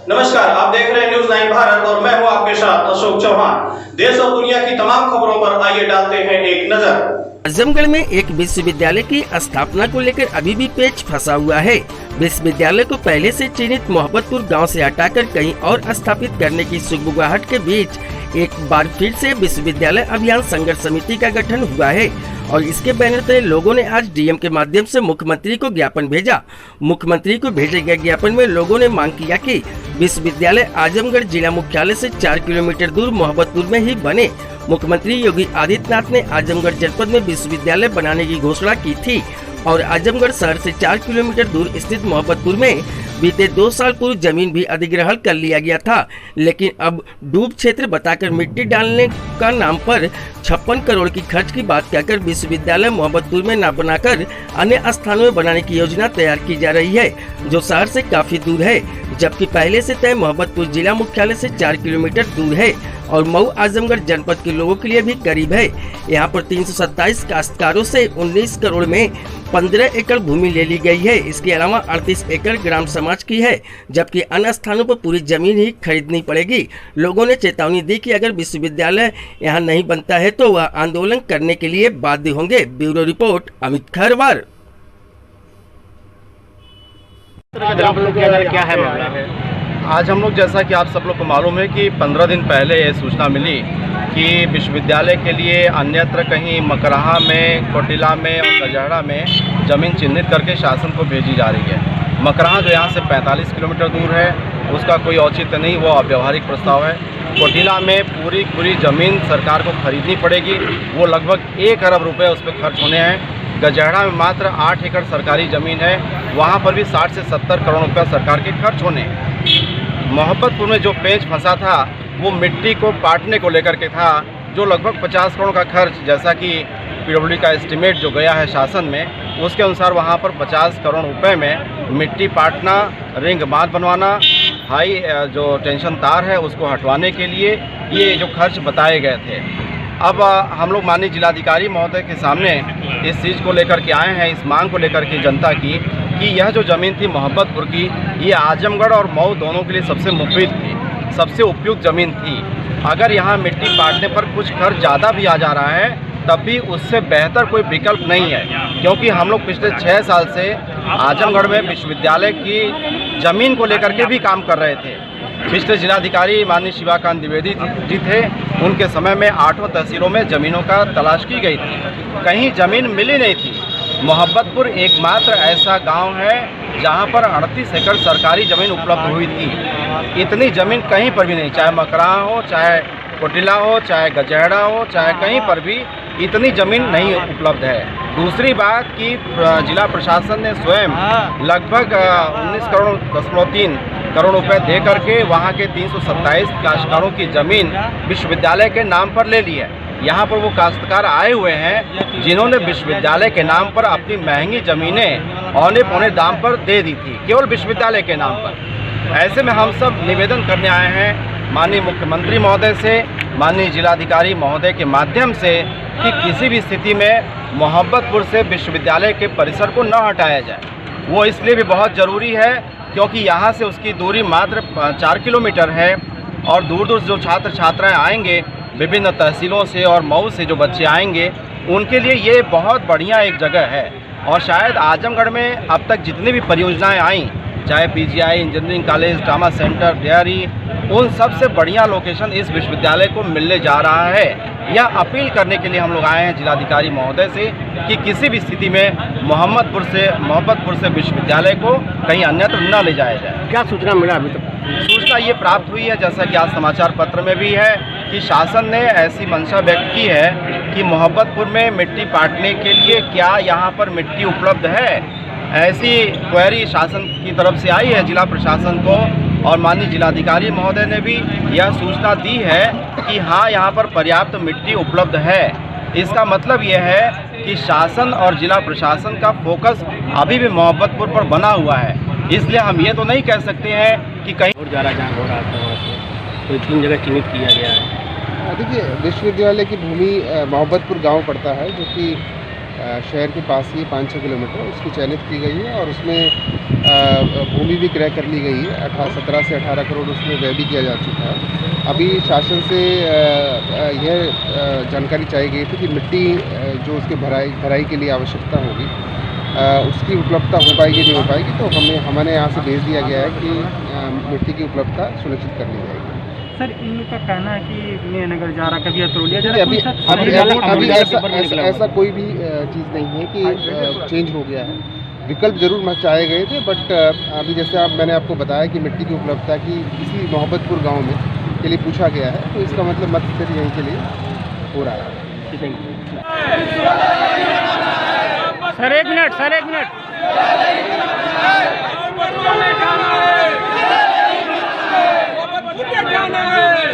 नमस्कार, आप देख रहे हैं न्यूज़ 9 भारत और मैं हूं आपके साथ अशोक चौहान। देश और दुनिया की तमाम खबरों पर आइए डालते हैं एक नजर। आजमगढ़ में एक विश्वविद्यालय की स्थापना को लेकर अभी भी पेच फंसा हुआ है। विश्वविद्यालय को पहले से चिन्हित मोहब्बतपुर गांव से हटाकर कहीं और स्थापित करने की सुगबुगाहट के बीच एक बार फिर से विश्वविद्यालय अभियान संघर्ष समिति का गठन हुआ है और इसके बैनर तले लोगों ने आज डीएम के माध्यम से मुख्यमंत्री को ज्ञापन भेजा। मुख्यमंत्री को भेजे गए ज्ञापन में लोगों ने मांग किया कि विश्वविद्यालय आजमगढ़ जिला मुख्यालय से 4 किलोमीटर दूर मोहब्बतपुर में ही बने। मुख्यमंत्री योगी आदित्यनाथ ने आजमगढ़ जनपद में विश्वविद्यालय बनाने की घोषणा की थी और आजमगढ़ शहर से 4 किलोमीटर दूर स्थित मोहब्बतपुर में बीते 2 साल पूर्व जमीन भी अधिग्रहण कर लिया गया था, लेकिन अब डूब क्षेत्र बताकर मिट्टी डालने का नाम पर 56 करोड़ की खर्च की बात कहकर विश्वविद्यालय मोहब्बतपुर में न बनाकर अन्य स्थानों में बनाने की योजना तैयार की जा रही है, जो शहर से काफी दूर है, जबकि पहले से तय मोहब्बतपुर जिला मुख्यालय से 4 किलोमीटर दूर है और मऊ आजमगढ़ जनपद के लोगों के लिए भी करीब है। यहाँ पर 327 काश्तकारों से 19 करोड़ में 15 एकड़ भूमि ले ली गई है। इसके अलावा 38 एकड़ ग्राम समाज की है, जबकि अन्य स्थानों पर पूरी जमीन ही खरीदनी पड़ेगी। लोगों ने चेतावनी दी कि अगर विश्वविद्यालय यहाँ नहीं बनता है तो वह आंदोलन करने के लिए बाध्य होंगे। Bureau report, Amit Kharwar. क्या है मामला? आज हम लोग, जैसा कि आप सब लोग को मालूम है कि 15 दिन पहले ये सूचना मिली कि विश्वविद्यालय के लिए अन्यत्र कहीं मकराहा में, कोटिला में और गजहरा में ज़मीन चिन्हित करके शासन को भेजी जा रही है। मकराहा जो यहाँ से 45 किलोमीटर दूर है, उसका कोई औचित्य नहीं, वो अव्यवहारिक प्रस्ताव है। कोटिला में पूरी ज़मीन सरकार को खरीदनी पड़ेगी, वो लगभग 1 अरब रुपये उस पर खर्च होने हैं। गजहरा में मात्र 8 एकड़ सरकारी ज़मीन है, वहाँ पर भी 60 से 70 करोड़ रुपये सरकार के खर्च होने हैं। मोहब्बतपुर में जो पेच फंसा था वो मिट्टी को पाटने को लेकर के था, जो लगभग 50 करोड़ का खर्च, जैसा कि पीडब्ल्यूडी का एस्टीमेट जो गया है शासन में, उसके अनुसार वहाँ पर 50 करोड़ रुपए में मिट्टी पाटना, रिंग बांध बनवाना, हाई जो टेंशन तार है उसको हटवाने के लिए ये जो खर्च बताए गए थे। अब हम लोग माननीय जिलाधिकारी महोदय के सामने इस चीज़ को लेकर के आए हैं, इस मांग को लेकर के जनता की, कि यह जो ज़मीन थी मोहब्बतपुर की, ये आजमगढ़ और मऊ दोनों के लिए सबसे मुफीद थी, सबसे उपयुक्त ज़मीन थी। अगर यहाँ मिट्टी पाटने पर कुछ खर्च ज़्यादा भी आ जा रहा है, तब भी उससे बेहतर कोई विकल्प नहीं है, क्योंकि हम लोग पिछले 6 साल से आजमगढ़ में विश्वविद्यालय की ज़मीन को लेकर के भी काम कर रहे थे। पिछले जिलाधिकारी माननीय शिवाकांत द्विवेदी जी थे, उनके समय में 8 तहसीलों में ज़मीनों का तलाश की गई थी, कहीं ज़मीन मिली नहीं थी। मोहब्बतपुर एकमात्र ऐसा गांव है जहां पर 38 एकड़ सरकारी ज़मीन उपलब्ध हुई थी। इतनी ज़मीन कहीं पर भी नहीं, चाहे मकराहा हो, चाहे कोटिला हो, चाहे गजहरा हो, चाहे कहीं पर भी इतनी ज़मीन नहीं उपलब्ध है। दूसरी बात कि जिला प्रशासन ने स्वयं लगभग 19.3 करोड़ रुपए दे करके वहाँ के 327 काश्तकारों की ज़मीन विश्वविद्यालय के नाम पर ले ली है। यहाँ पर वो काश्तकार आए हुए हैं जिन्होंने विश्वविद्यालय के नाम पर अपनी महंगी ज़मीनें औने पौने दाम पर दे दी थी, केवल विश्वविद्यालय के नाम पर। ऐसे में हम सब निवेदन करने आए हैं माननीय मुख्यमंत्री महोदय से, माननीय जिलाधिकारी महोदय के माध्यम से, कि किसी भी स्थिति में मोहब्बतपुर से विश्वविद्यालय के परिसर को न हटाया जाए। वो इसलिए भी बहुत ज़रूरी है क्योंकि यहाँ से उसकी दूरी मात्र 4 किलोमीटर है और दूर दूर जो छात्र छात्राएँ आएंगे, विभिन्न तहसीलों से और मऊ से जो बच्चे आएंगे, उनके लिए ये बहुत बढ़िया एक जगह है। और शायद आजमगढ़ में अब तक जितनी भी परियोजनाएं आई, चाहे PGI, engineering college, trauma centre, dairy, उन सबसे बढ़िया लोकेशन इस विश्वविद्यालय को मिलने जा रहा है। यह अपील करने के लिए हम लोग आए हैं जिलाधिकारी महोदय से कि किसी भी स्थिति में मोहब्बतपुर से विश्वविद्यालय को कहीं अन्यत्र न ले जाया जाए। क्या सूचना मिला अभी तक? सूचना ये प्राप्त हुई है, जैसा कि आज समाचार पत्र में भी है, कि शासन ने ऐसी मंशा व्यक्त की है कि मोहब्बतपुर में मिट्टी पाटने के लिए क्या यहाँ पर मिट्टी उपलब्ध है। ऐसी क्वेरी शासन की तरफ से आई है जिला प्रशासन को, और माननीय जिलाधिकारी महोदय ने भी यह सूचना दी है कि हाँ, यहाँ पर पर्याप्त मिट्टी उपलब्ध है। इसका मतलब यह है कि शासन और जिला प्रशासन का फोकस अभी भी मोहब्बतपुर पर बना हुआ है। इसलिए हम ये तो नहीं कह सकते हैं कि कहीं और ज़्यादा जहाँ हो रहा था तो 3 जगह चिन्हित किया गया है। देखिए, विश्वविद्यालय की भूमि मोहब्बतपुर गांव पड़ता है, जो कि शहर के पास ही 5-6 किलोमीटर उसकी चयनित की गई है और उसमें भूमि भी क्रय कर ली गई है। 17 से 18 करोड़ उसमें व्यय भी किया जा चुका है। अभी शासन से यह जानकारी चाहिए गई थी कि मिट्टी जो उसके भराई के लिए आवश्यकता होगी उसकी उपलब्धता हो पाएगी नहीं हो पाएगी, तो हमारे यहाँ से भेज दिया गया है कि मिट्टी की उपलब्धता सुनिश्चित कर ली जाएगी। सर, इन लोग का कहना है कि मैं नगर जा रहा, कभी अतरौलिया जा रहा, अभी ऐसा कोई भी चीज़ नहीं है कि चेंज हो गया है। विकल्प जरूर मचाए गए थे, बट अभी जैसे मैंने आपको बताया कि मिट्टी की उपलब्धता की इसी मोहब्बतपुर गांव में के लिए पूछा गया है, तो इसका मतलब मत फिर यहीं के लिए हो रहा है। सर एक मिनट, सर एक मिनट। जाना है।